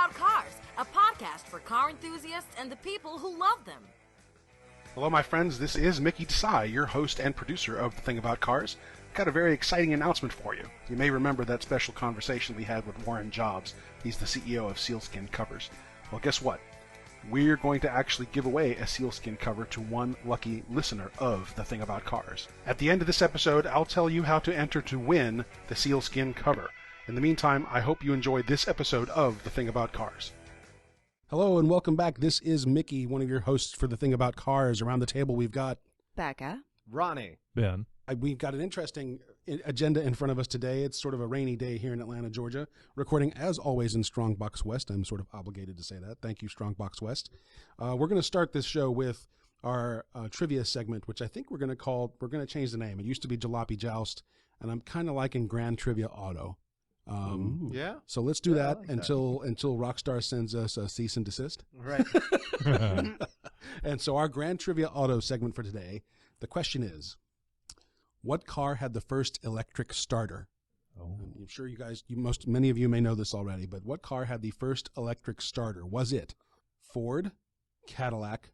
About Cars, a podcast for car enthusiasts and the people who love them. Hello, my friends. This is Mickey Desai, your host and producer of The Thing About Cars. I've got a very exciting announcement for you. You may remember that special conversation we had with Warren Jobs. He's the CEO of Sealskin Covers. Well, guess what? We're going to actually give away a sealskin cover to one lucky listener of The Thing About Cars. At the end of this episode, I'll tell you how to enter to win the sealskin cover. In the meantime, I hope you enjoyed this episode of The Thing About Cars. Hello and welcome back. This is Mickey, one of your hosts for The Thing About Cars. Around the table, we've got Beka, Ronny, Ben. We've got an interesting agenda in front of us today. It's sort of a rainy day here in Atlanta, Georgia. Recording, as always, in Strongbox West. I'm sort of obligated to say that. Thank you, Strongbox West. We're going to start this show with our trivia segment, which I think we're going to change the name. It used to be Jalopy Joust, and I'm kind of liking Grand Trivia Auto. Yeah. So let's do that like until Rockstar sends us a cease and desist. Right. And so our Grand Trivia Auto segment for today, the question is, what car had the first electric starter? Oh. I'm sure many of you may know this already, but what car had the first electric starter? Was it Ford, Cadillac,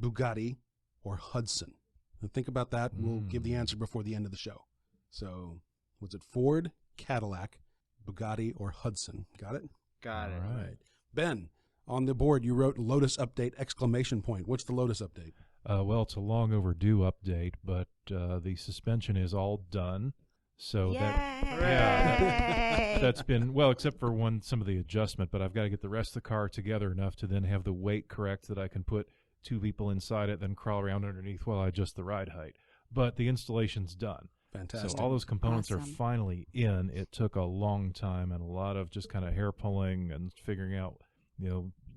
Bugatti, or Hudson? And think about that. We'll give the answer before the end of the show. So was it Ford, Cadillac, Bugatti, or Hudson? Got it? Got it. All right. Ben, on the board you wrote Lotus update exclamation point. What's the Lotus update? Well, it's a long overdue update, but the suspension is all done. So that's been, well, except for some of the adjustment, but I've got to get the rest of the car together enough to then have the weight correct that I can put two people inside it, then crawl around underneath while I adjust the ride height. But the installation's done. Fantastic. So all those components are Awesome. finally in. It took a long time and a lot of just kind of hair pulling and figuring out,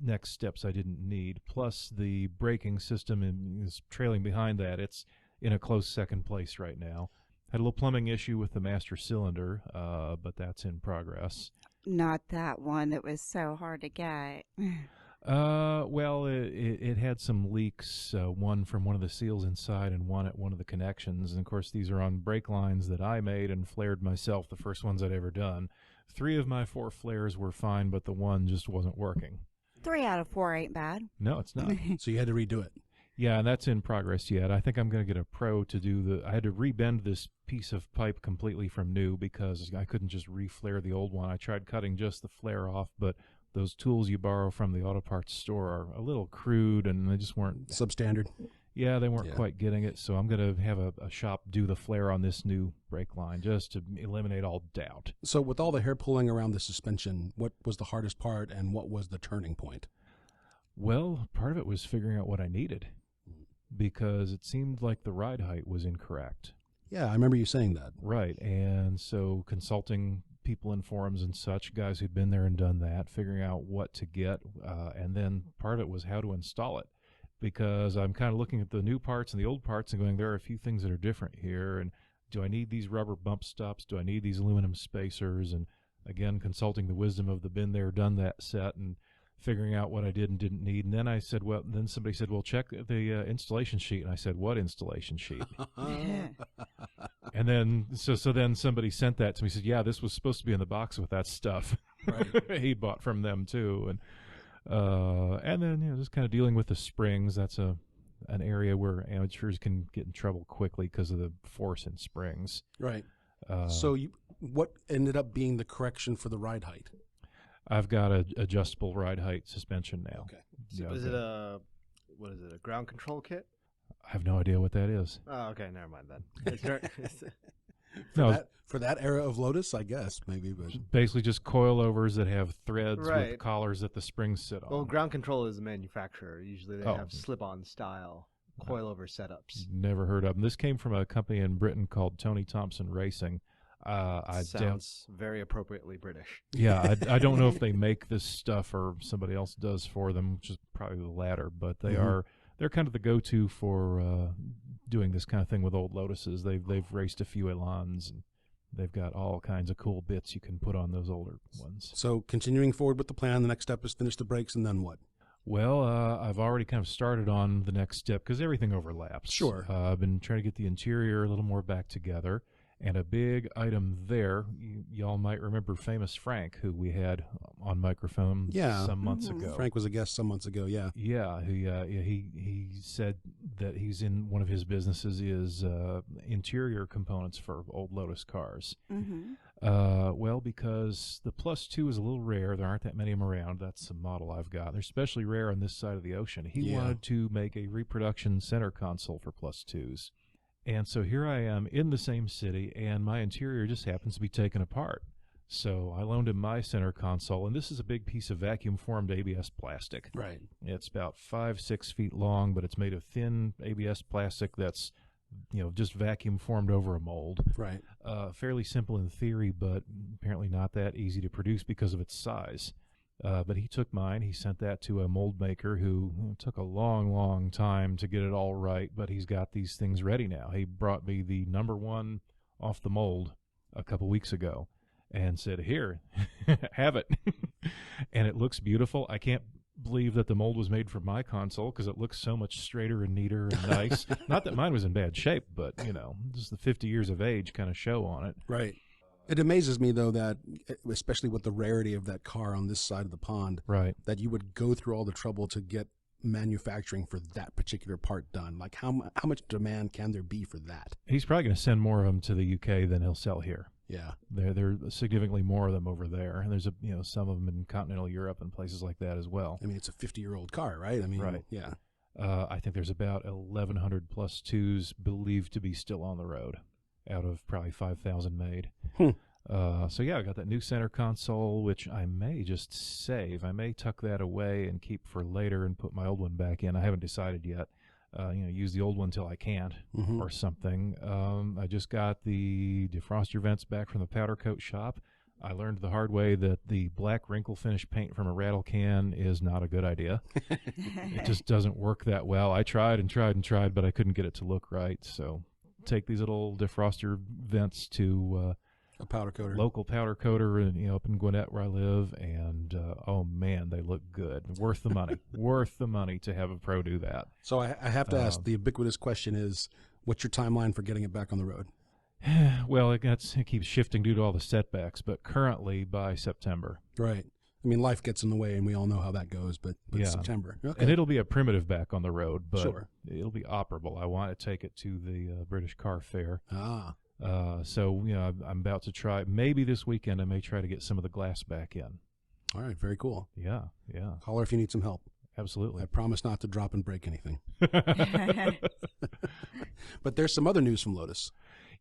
next steps I didn't need. Plus the braking system is trailing behind that. It's in a close second place right now. Had a little plumbing issue with the master cylinder, but that's in progress. not that one that was so hard to get. Well, it had some leaks, one from one of the seals inside and one at one of the connections. And, of course, these are on brake lines that I made and flared myself, the first ones I'd ever done. 3 of my 4 flares were fine, but the one just wasn't working. 3 out of 4 ain't bad. No, it's not. So you had to redo it. Yeah, and that's in progress yet. I think I'm going to get a pro to do I had to rebend this piece of pipe completely from new because I couldn't just reflare the old one. I tried cutting just the flare off, but those tools you borrow from the auto parts store are a little crude, and they just weren't Substandard. Yeah, they weren't quite getting it, so I'm going to have a shop do the flare on this new brake line just to eliminate all doubt. So with all the hair pulling around the suspension, what was the hardest part and what was the turning point? Well, part of it was figuring out what I needed because it seemed like the ride height was incorrect. Yeah, I remember you saying that. Right, and so consulting people in forums and such, guys who'd been there and done that, figuring out what to get, and then part of it was how to install it. Because I'm kind of looking at the new parts and the old parts and going, there are a few things that are different here. And do I need these rubber bump stops? Do I need these aluminum spacers? And again, consulting the wisdom of the been there, done that set and figuring out what I did and didn't need. And then I said, then somebody said, well, check the installation sheet. And I said, what installation sheet? And then, so then somebody sent that to me. Said, yeah, this was supposed to be in the box with that stuff. Right. He bought from them too. And then, just kind of dealing with the springs. That's an area where amateurs can get in trouble quickly because of the force in springs. Right. So what ended up being the correction for the ride height? I've got an adjustable ride height suspension now. Okay. So Yeah, is it a ground control kit? I have no idea what that is. Oh, okay, never mind then. No, For that era of Lotus, I guess, maybe. But basically just coilovers that have threads Right. with collars that the springs sit on. Well, ground control is a manufacturer. Usually they Oh. have slip-on style coilover setups. Never heard of them. This came from a company in Britain called Tony Thompson Racing. Sounds very appropriately British. Yeah, I don't know if they make this stuff or somebody else does for them, which is probably the latter. But they're kind of the go-to for doing this kind of thing with old Lotuses. They've raced a few Elans, and they've got all kinds of cool bits you can put on those older ones. so continuing forward with the plan, the next step is finish the brakes, and then what? Well, I've already kind of started on the next step because everything overlaps. Sure. I've been trying to get the interior a little more back together. And a big item there, y'all might remember famous Frank, who we had on microphone some months ago. Frank was a guest some months ago, yeah. Yeah, he said that he's in one of his businesses is interior components for old Lotus cars. Well, because the Plus 2 is a little rare, there aren't that many of them around. That's the model I've got. They're especially rare on this side of the ocean. He wanted to make a reproduction center console for Plus 2s. And so here I am in the same city, and my interior just happens to be taken apart. So I loaned him my center console, and this is a big piece of vacuum-formed ABS plastic. Right. It's about 5-6 feet long, but it's made of thin ABS plastic that's, just vacuum-formed over a mold. Right. Fairly simple in theory, but apparently not that easy to produce because of its size. But he took mine. He sent that to a mold maker who took a long, long time to get it all right, but he's got these things ready now. He brought me the number one off the mold a couple weeks ago and said, here, have it. And it looks beautiful. I can't believe that the mold was made for my console because it looks so much straighter and neater and nice. Not that mine was in bad shape, but, just the 50 years of age kind of show on it. Right. It amazes me, though, that, especially with the rarity of that car on this side of the pond, right, that you would go through all the trouble to get manufacturing for that particular part done. Like, how much demand can there be for that? He's probably going to send more of them to the UK than he'll sell here. Yeah. There are significantly more of them over there. And there's, some of them in continental Europe and places like that as well. I mean, it's a 50-year-old car, right? I mean, right. Yeah. I think there's about 1,100 Plus 2s believed to be still on the road out of probably 5,000 made. So I got that new center console, which I may just save. I may tuck that away and keep for later and put my old one back in. I haven't decided yet. Use the old one till I can't or something. I just got the defroster vents back from the powder coat shop. I learned the hard way that the black wrinkle finish paint from a rattle can is not a good idea. It just doesn't work that well. I tried and tried and tried, but I couldn't get it to look right. So take these little defroster vents to a powder coater, local powder coater, and up in Gwinnett where I live, and oh man, they look good. Worth the money. Worth the money to have a pro do that. So I have to ask, the ubiquitous question is, what's your timeline for getting it back on the road? Well, it keeps shifting due to all the setbacks, but currently by September. Right. I mean, life gets in the way, and we all know how that goes, but September. Okay. And it'll be a primitive back on the road, but sure, it'll be operable. I want to take it to the British Car Fair. So, I'm about to try, maybe this weekend I may try to get some of the glass back in. All right, very cool. Yeah. Holler if you need some help. Absolutely. I promise not to drop and break anything. But there's some other news from Lotus.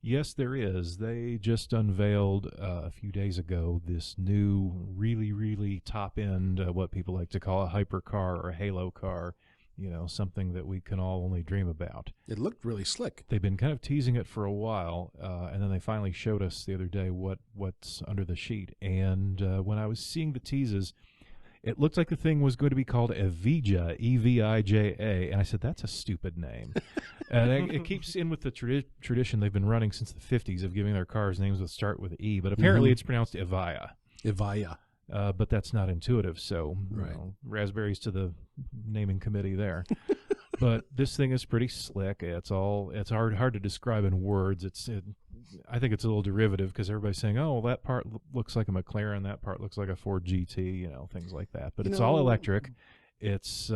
Yes, there is. They just unveiled a few days ago this new, really, really top-end, what people like to call a hypercar or a halo car, something that we can all only dream about. It looked really slick. They've been kind of teasing it for a while, and then they finally showed us the other day what's under the sheet. And when I was seeing the teases, it looked like the thing was going to be called Evija, E-V-I-J-A, and I said, that's a stupid name. And it keeps in with the tradition they've been running since the 50s of giving their cars names that start with E, but apparently it's pronounced Evija. Evija. But that's not intuitive, so right. Raspberries to the naming committee there. But this thing is pretty slick. It's hard to describe in words. I think it's a little derivative because everybody's saying, oh, well, that part looks like a McLaren, that part looks like a Ford GT, things like that. But it's all electric. It's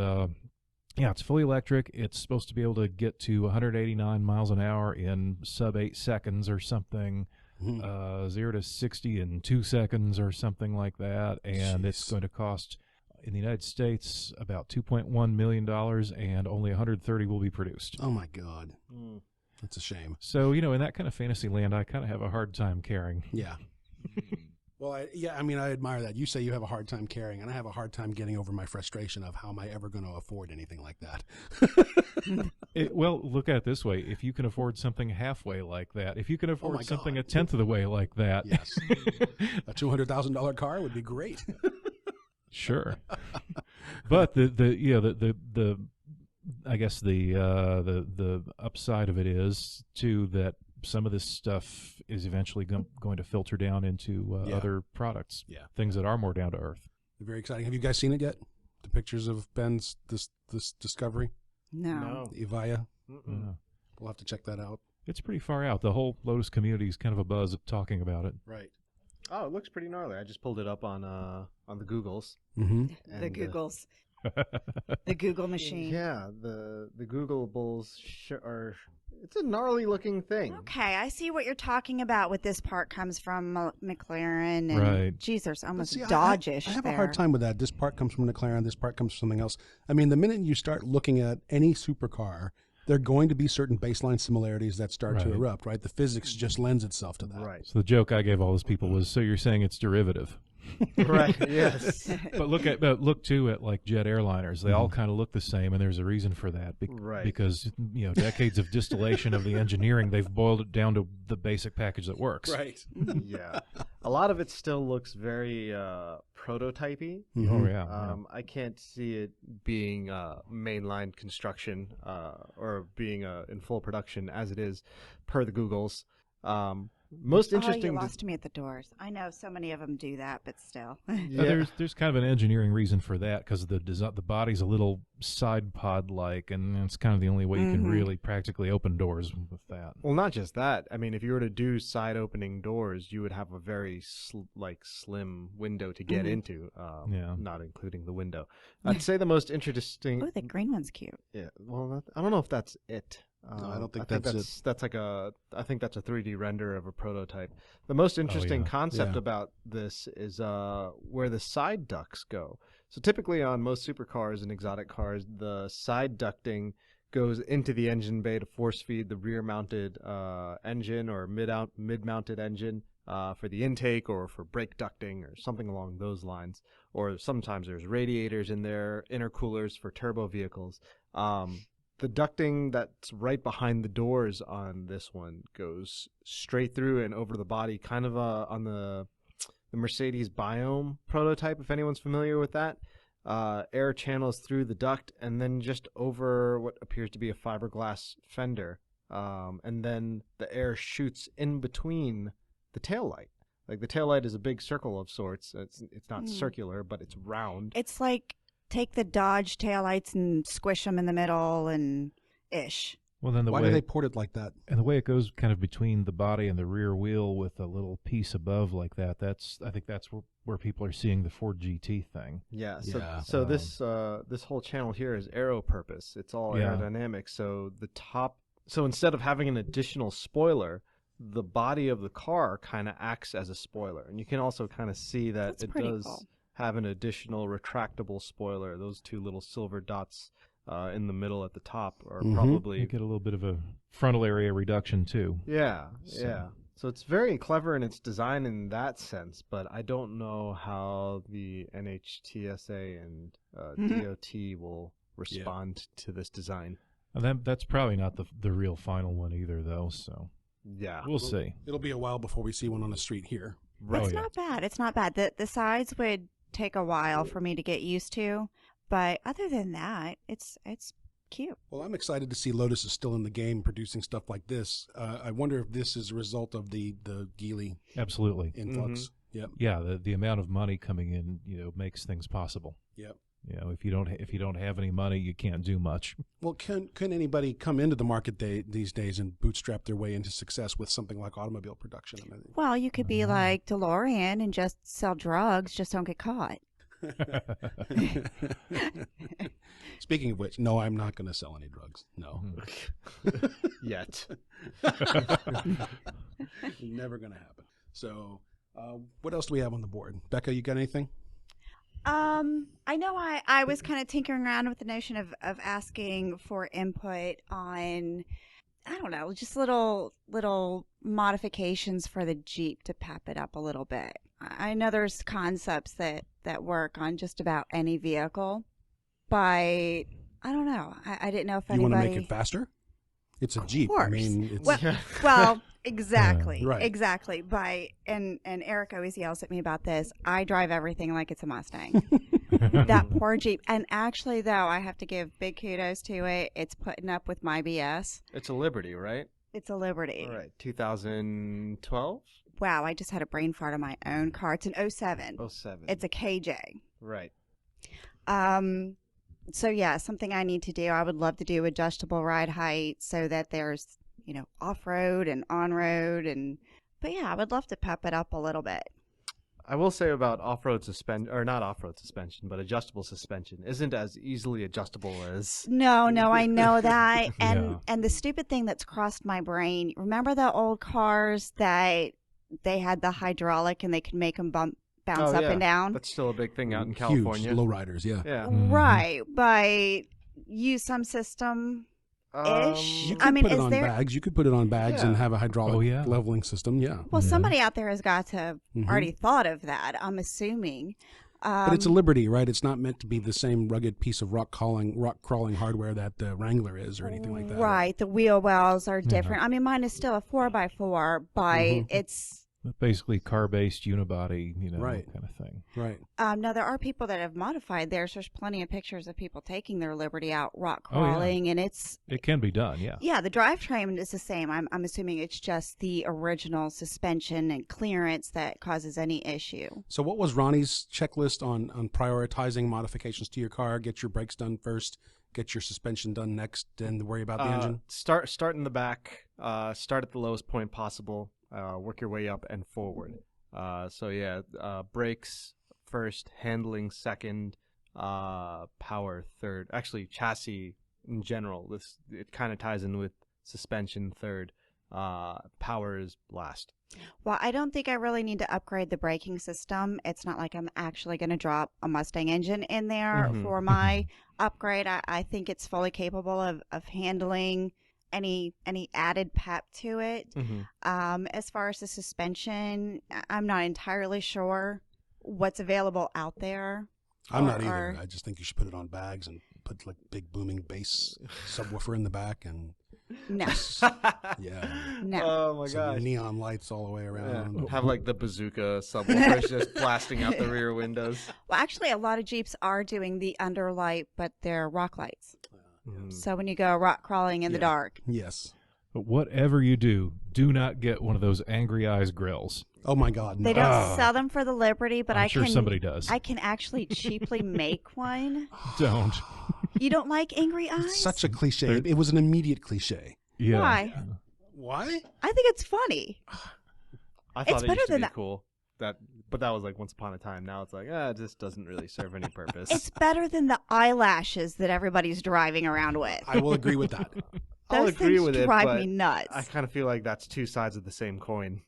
it's fully electric. It's supposed to be able to get to 189 miles an hour in sub 8 seconds or something. 0 to 60 in 2 seconds or something like that, and it's going to cost in the United States about $2.1 million, and only 130 will be produced. Oh my God, that's a shame. So in that kind of fantasy land, I kind of have a hard time carrying. Yeah. Well, I admire that. You say you have a hard time carrying, and I have a hard time getting over my frustration of how am I ever going to afford anything like that. Well, look at it this way. If you can afford something halfway like that, if you can afford something a tenth of the way like that. Yes. A $200,000 car would be great. Sure. But the I guess the upside of it is too that some of this stuff is eventually going to filter down into other products, things that are more down to earth. Very exciting. Have you guys seen it yet? The pictures of Ben's this discovery? No. Evija? We'll have to check that out. It's pretty far out. The whole Lotus community is kind of a buzz of talking about it. Right. Oh, it looks pretty gnarly. I just pulled it up on the Googles. Mm-hmm. The Googles. The Google machine. Yeah, the Googleables are. It's a gnarly looking thing. Okay, I see what you're talking about. With this part comes from McLaren, and Right. geez, there's almost See, Dodge-ish I have there. a hard time with that. This part comes from McLaren. This part comes from something else. I mean, the minute you start looking at any supercar, there are going to be certain baseline similarities that start to Right. erupt, right? The physics just lends itself to that. Right. So the joke I gave all those people was, so you're saying it's derivative. Right. Yes. But look too at like jet airliners. They all kind of look the same, and there's a reason for that. Right. Because decades of distillation of the engineering, they've boiled it down to the basic package that works. Right. Yeah. A lot of it still looks very prototypey. Oh yeah. I can't see it being mainline construction or being in full production as it is per the Googles. Most interesting. Oh, you lost me at the doors. I know so many of them do that, but still. Yeah. There's kind of an engineering reason for that because the body's a little side pod like, and it's kind of the only way you can really practically open doors with that. Well, not just that. I mean, if you were to do side opening doors, you would have a very slim window to get into. Yeah. Not including the window. I'd say the most interesting. Oh, the green one's cute. Yeah. Well, I don't know if that's it. No, I don't think I that's that's like I think that's a 3D render of a prototype. The most interesting yeah. concept Yeah. about this is where the side ducts go. So typically on most supercars and exotic cars, the side ducting goes into the engine bay to force feed the rear-mounted engine or mid-mounted engine for the intake or for brake ducting or something along those lines. Or sometimes there's radiators in there, intercoolers for turbo vehicles. The ducting that's right behind the doors on this one goes straight through and over the body, kind of on the Mercedes Biome prototype, if anyone's familiar with that. Air channels through the duct and then just over what appears to be a fiberglass fender. And then the air shoots in between the taillight. Like the taillight is a big circle of sorts. It's not circular, but it's round. It's like take the Dodge taillights and squish them in the middle and ish. Well, then Why do they port it like that? And the way it goes kind of between the body and the rear wheel with a little piece above like that, I think that's where people are seeing the Ford GT thing. Yeah. Yeah. So this whole channel here is aero purpose. It's all Yeah. aerodynamic. So instead of having an additional spoiler, the body of the car kind of acts as a spoiler, and you can also kind of see that That's it pretty does cool. have an additional retractable spoiler. Those two little silver dots in the middle at the top are probably You get a little bit of a frontal area reduction too. yeah. So- So it's very clever in its design in that sense, but I don't know how the NHTSA and DOT will respond to this design. And that's probably not the real final one either, though. So Yeah. we'll see. It'll be a while before we see one on the street here. Right. It's not bad. It's not bad. The sides would take a while for me to get used to, but other than that, it's cute. Well, I'm excited to see Lotus is still in the game producing stuff like this. I wonder if this is a result of the Geely Absolutely. influx. Yep. Yeah, the amount of money coming in, makes things possible. Yep. If you don't have any money, you can't do much. Well, can anybody come into the market these days and bootstrap their way into success with something like automobile production? I mean, Well, you could be like DeLorean and just sell drugs, just don't get caught. Speaking of which, no, I'm not going to sell any drugs. No. Yet. Never going to happen. So, what else do we have on the board? Beka, you got anything? I know I was kind of tinkering around with the notion of asking for input on, I don't know, just little modifications for the Jeep to pep it up a little bit. I know there's concepts that work on just about any vehicle, but I don't know. I didn't know if You anybody... want to make it faster? It's a Jeep. I course. mean, it's... Well, exactly. Right. Exactly. And Eric always yells at me about this. I drive everything like it's a Mustang. That poor Jeep. And actually, though, I have to give big kudos to it. It's putting up with my BS. It's a Liberty, right? It's a Liberty. All right. 2012? Wow, I just had a brain fart on my own car. It's an 07. 07. It's a KJ. Right. So yeah, something I need to do. I would love to do adjustable ride height so that there's off-road and on-road. But yeah, I would love to pep it up a little bit. I will say about off-road suspension, or not off-road suspension, but adjustable suspension isn't as easily adjustable as... No, I know that. And Yeah. and the stupid thing that's crossed my brain, remember the old cars that they had the hydraulic and they could make them bounce Oh, up yeah. and down? That's still a big thing out in Huge California. lowriders, yeah. Yeah. Right, but use some system. Ish. You I could mean, put it is on there- bags. You could put it on bags Yeah. and have a hydraulic Oh, yeah. leveling system, yeah. Well, Yeah. somebody out there has got to have Mhm. already thought of that, I'm assuming. But it's a Liberty, right? It's not meant to be the same rugged piece of rock crawling hardware that the Wrangler is or anything like that. Right, the wheel wells are different. I mean, mine is still a 4x4, but Mhm. it's Basically car-based unibody, Right. kind of thing. Right. now there are people that have modified theirs. There's plenty of pictures of people taking their Liberty out rock Oh, yeah. crawling, and it's It can be done, yeah. the drivetrain is the same. I'm assuming it's just the original suspension and clearance that causes any issue. So what was Ronnie's checklist on prioritizing modifications to your car? Get your brakes done first, get your suspension done next, and worry about the engine? Start in the back. Start at the lowest point possible. Work your way up and forward. Brakes first, handling second, power third. Actually, chassis in general. It kind of ties in with suspension third. Power is last. Well, I don't think I really need to upgrade the braking system. It's not like I'm actually going to drop a Mustang engine in there Mhm. for my upgrade. I think it's fully capable of handling any added pep to it. Mm-hmm. As far as the suspension, I'm not entirely sure what's available out there. I'm not or- either. I just think you should put it on bags and put like big booming bass subwoofer in the back and No, yeah, no. Oh my some gosh. neon lights all the way around. Yeah. Have like the bazooka subwoofers just blasting out the rear windows. Well, actually, a lot of Jeeps are doing the underlight, but they're rock lights. Mm. So when you go rock crawling in the Yeah. dark, Yes. But whatever you do not get one of those angry eyes grills. Oh my God. No. they don't Ah. sell them for the Liberty, but I'm I sure can. somebody does. I can actually cheaply make one. Don't. You don't like angry eyes? It's such a cliche. They're- It was an immediate cliche. Yeah. Why? Why? I think it's funny. I It's thought it better used to than be that. cool. But that was like once upon a time. Now it's like, it just doesn't really serve any purpose. It's better than the eyelashes that everybody's driving around with. I will agree with that. I'll Those agree things with it, drive but me nuts. I kind of feel like that's two sides of the same coin.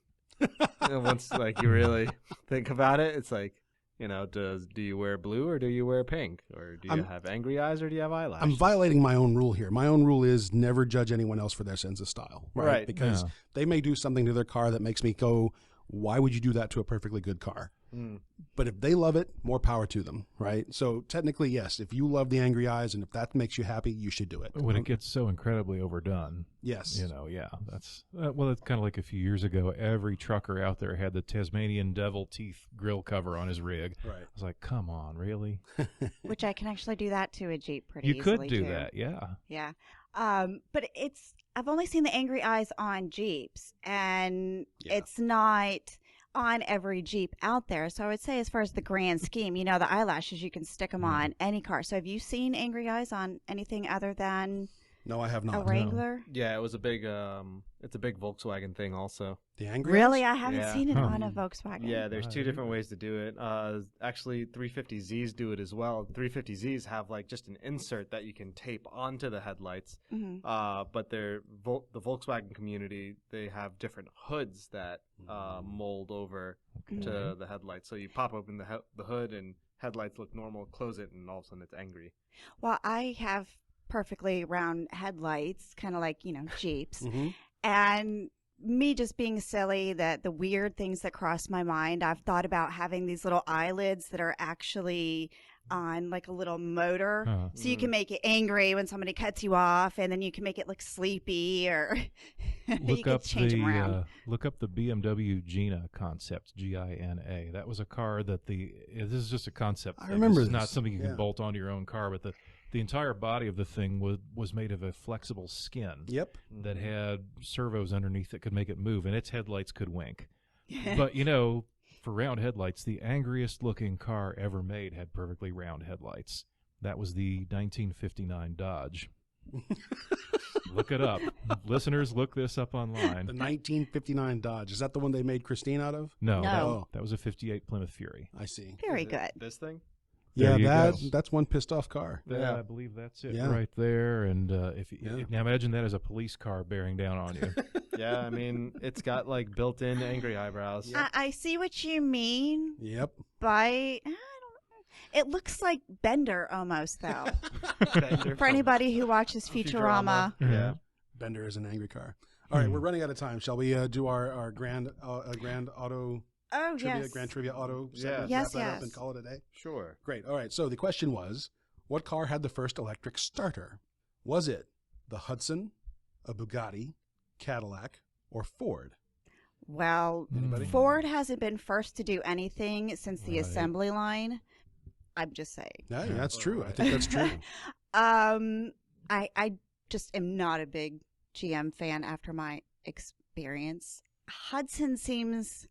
And once like you really think about it, it's like, do you wear blue or do you wear pink? Or do you have angry eyes or do you have eyelashes? I'm violating my own rule here. My own rule is never judge anyone else for their sense of style. Right. Because Yeah. they may do something to their car that makes me go, why would you do that to a perfectly good car? Mm. But if they love it, more power to them, right? So technically, yes, if you love the angry eyes and if that makes you happy, you should do it. When it gets so incredibly overdone, Yes. yeah, that's it's kind of like a few years ago. Every trucker out there had the Tasmanian devil teeth grill cover on his rig. Right. I was like, come on, really? Which I can actually do that to a Jeep pretty You easily could do too. that, yeah. Yeah. But I've only seen the angry eyes on Jeeps, and Yeah. it's not on every Jeep out there. So I would say as far as the grand scheme, the eyelashes, you can stick them on any car. So have you seen angry eyes on anything other than No, I have a not. Wrangler? Yeah, it was a big it's a big Volkswagen thing also. The angry Really? eyes? I haven't Yeah. seen it Huh. on a Volkswagen. Yeah, there's I two didn't different know. ways to do it. Actually, 350Zs do it as well. 350Zs have like just an insert that you can tape onto the headlights. Mhm. But the Volkswagen community, they have different hoods that mold over to the headlights. So you pop open the hood and headlights look normal. Close it, and all of a sudden it's angry. Well, I have perfectly round headlights, kind of like, Jeeps. Mhm. And me just being silly, that the weird things that cross my mind, I've thought about having these little eyelids that are actually on like a little motor. Huh. So you can make it angry when somebody cuts you off, and then you can make it look sleepy, or you Look can up change them around. look up the BMW Gina concept, Gina. That was a car that this is just a concept. I thing. remember This is not this. something you Yeah. can bolt onto your own car, but the entire body of the thing was made of a flexible skin Yep. that had servos underneath that could make it move, and its headlights could wink. But for round headlights, the angriest looking car ever made had perfectly round headlights. That was the 1959 Dodge. Look it up. Listeners, look this up The online. 1959 Dodge. Is that the one they made Christine out of? No, No. that was a 58 Plymouth Fury. I see. Very Is it good. This thing? There you go. That's one pissed off car. I believe that's it Yeah. right there. And Yeah. now imagine that as a police car bearing down on you. Yeah, I mean, it's got like built-in angry eyebrows. I see what you mean Yep. by. I don't know. It looks like Bender almost, though. Bender For anybody who watches Futurama. Yeah. Bender is an angry car. All right, we're running out of time. Shall we do our grand auto Oh, trivia, yes. grand trivia auto Yeah. segment? Yes, Wrap that up yes. and call it a day? Sure. Great. All right. So the question was, what car had the first electric starter? Was it the Hudson, a Bugatti, Cadillac, or Ford? Well, Anybody? Ford hasn't been first to do anything since the Right. assembly line. I'm just saying. Yeah, that's true. I think that's true. I just am not a big GM fan after my experience. Hudson seems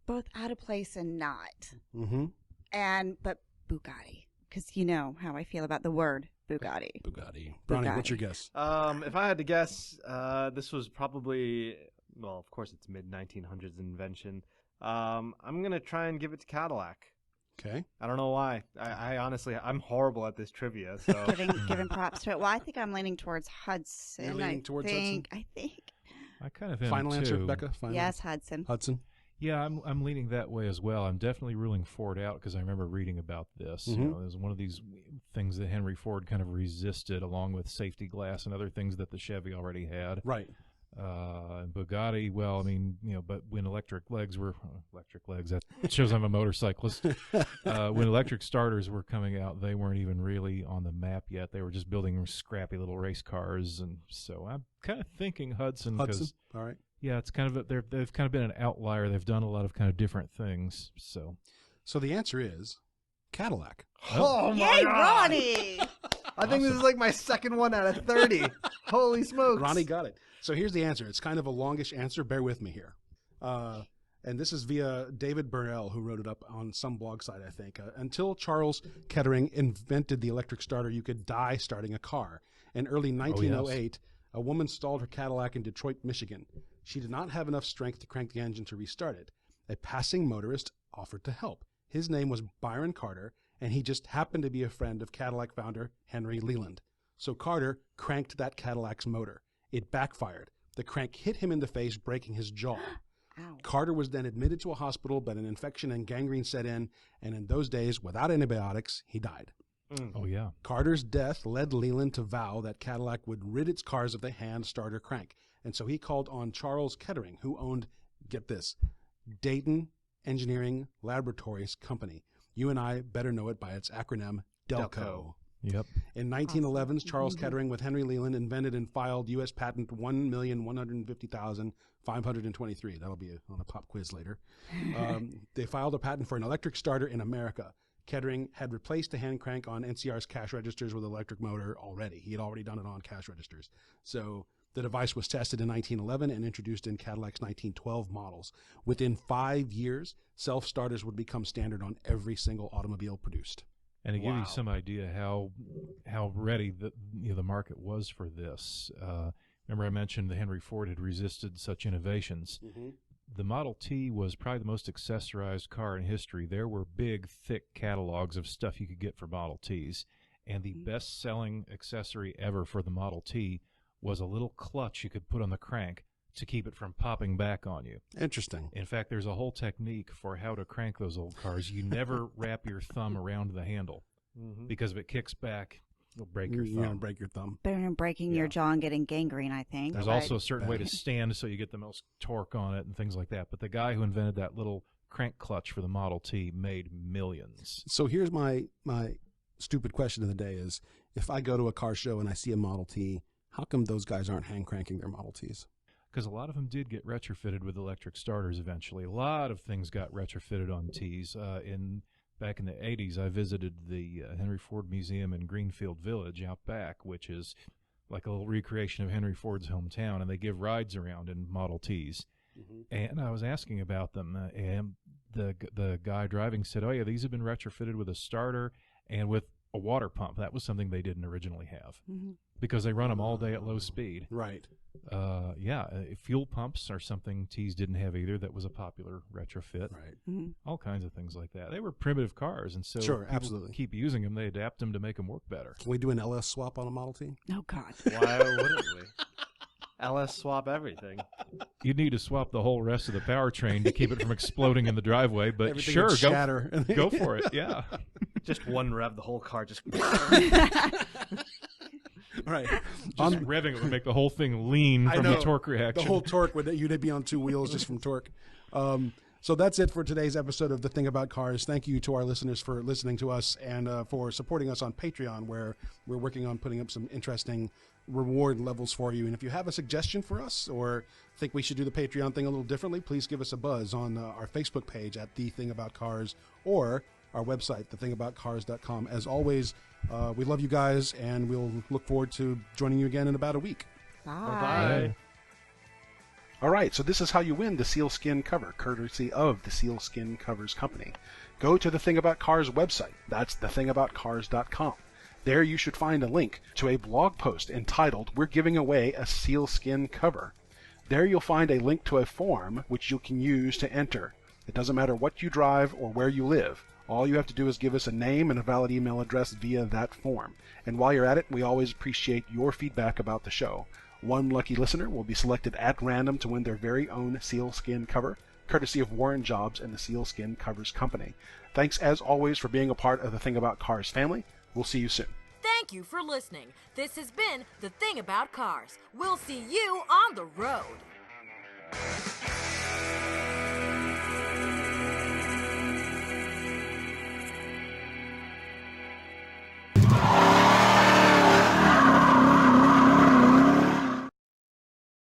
both out of place and not. Mm-hmm. But Bugatti, because you know how I feel about the word Bugatti. Bugatti. Ronnie, what's Bugatti. your guess? If I had to guess, this was probably, well, of course it's mid-1900s invention. I'm going to try and give it to Cadillac. Okay. I don't know why. I honestly, I'm horrible at this trivia, so. giving props to it. Well, I think I'm leaning towards Hudson. You're leaning towards Hudson? I think. I kind of am Final answer, too. Becca? Final Yes, Hudson. Hudson? Yeah, I'm leaning that way as well. I'm definitely ruling Ford out because I remember reading about this. You Mhm. know, it was one of these things that Henry Ford kind of resisted, along with safety glass and other things that the Chevy already had. Right. And Bugatti, well, I mean, you know, but when electric legs, that shows I'm a motorcyclist. When electric starters were coming out, they weren't even really on the map yet. They were just building scrappy little race cars, and so I'm kind of thinking Hudson. Hudson. 'Cause, All right. yeah, it's kind of they've kind of been an outlier. They've done a lot of kind of different things. So So the answer is Cadillac. Oh Yay, Ronnie! I think this is like my second one out of 30. Holy smokes. Ronnie got it. So here's the answer. It's kind of a longish answer. Bear with me here. And this is via David Burnell, who wrote it up on some blog site, I think. Until Charles Kettering invented the electric starter, you could die starting a car. In early 1908, a woman stalled her Cadillac in Detroit, Michigan. She did not have enough strength to crank the engine to restart it. A passing motorist offered to help. His name was Byron Carter, and he just happened to be a friend of Cadillac founder Henry Leland. So Carter cranked that Cadillac's motor. It backfired. The crank hit him in the face, breaking his jaw. Ow. Carter was then admitted to a hospital, but an infection and gangrene set in, and in those days, without antibiotics, he died. oh yeah, Carter's death led Leland to vow that Cadillac would rid its cars of the hand starter crank, and so he called on Charles Kettering, who owned, get this, Dayton Engineering Laboratories Company. You and I better know it by its acronym, Delco. yep. In 1911, Charles Kettering with Henry Leland invented and filed U.S. patent 1,150,523. That'll be on a pop quiz later. They filed a patent for an electric starter in America. Kettering had replaced the hand crank on NCR's cash registers with an electric motor already. He had already done it on cash registers. So the device was tested in 1911 and introduced in Cadillac's 1912 models. Within 5 years, self-starters would become standard on every single automobile produced. And to give Wow. you some idea how ready the market was for this, remember I mentioned that Henry Ford had resisted such innovations. The Model T was probably the most accessorized car in history. There were big, thick catalogs of stuff you could get for Model Ts, and the best-selling accessory ever for the Model T was a little clutch you could put on the crank to keep it from popping back on you. Interesting. In fact, there's a whole technique for how to crank those old cars. You never wrap your thumb around the handle because if it kicks back, it'll break your You're going to thumb. break your thumb. Better than breaking your jaw and getting gangrene, I think. There's but- also a certain way to stand so you get the most torque on it and things like that. But the guy who invented that little crank clutch for the Model T made millions. So here's my stupid question of the day is, if I go to a car show and I see a Model T, how come those guys aren't hand cranking their Model Ts? Because a lot of them did get retrofitted with electric starters eventually. A lot of things got retrofitted on Ts. Back in the 80s, I visited the Henry Ford Museum in Greenfield Village out back, which is like a little recreation of Henry Ford's hometown, and they give rides around in Model Ts. And I was asking about them, and the guy driving said, "Oh yeah, these have been retrofitted with a starter and with a water pump. That was something they didn't originally have Mhm. because they run them all day at low speed. Right. Fuel pumps are something T's didn't have either. That was a popular retrofit. Right. Mhm. All kinds of things like that. They were primitive cars, and so Sure, people absolutely. keep using them. They adapt them to make them work better. Can we do an LS swap on a Model T? Oh God. Why wouldn't we? LS swap everything. You'd need to swap the whole rest of the powertrain to keep it from exploding in the driveway, but Everything sure, would go, shatter. go for it. Yeah. Just one rev, the whole car just. Right. Just revving it would make the whole thing lean I from know. the torque reaction. The whole torque you'd be on two wheels just from torque. So that's it for today's episode of The Thing About Cars. Thank you to our listeners for listening to us and for supporting us on Patreon, where we're working on putting up some interesting reward levels for you. And if you have a suggestion for us or think we should do the Patreon thing a little differently, please give us a buzz on our Facebook page at The Thing About Cars or our website, thethingaboutcars.com. As always, we love you guys, and we'll look forward to joining you again in about a week. Bye. All right, so this is how you win the sealskin cover, courtesy of the Sealskin Covers Company. Go to the Thing About Cars website. That's thethingaboutcars.com. There you should find a link to a blog post entitled, "We're Giving Away a Sealskin Cover." There you'll find a link to a form which you can use to enter. It doesn't matter what you drive or where you live. All you have to do is give us a name and a valid email address via that form. And while you're at it, we always appreciate your feedback about the show. One lucky listener will be selected at random to win their very own sealskin cover, courtesy of Warren Jobs and the Sealskin Covers Company. Thanks as always for being a part of the Thing About Cars family. We'll see you soon. Thank you for listening. This has been The Thing About Cars. We'll see you on the road.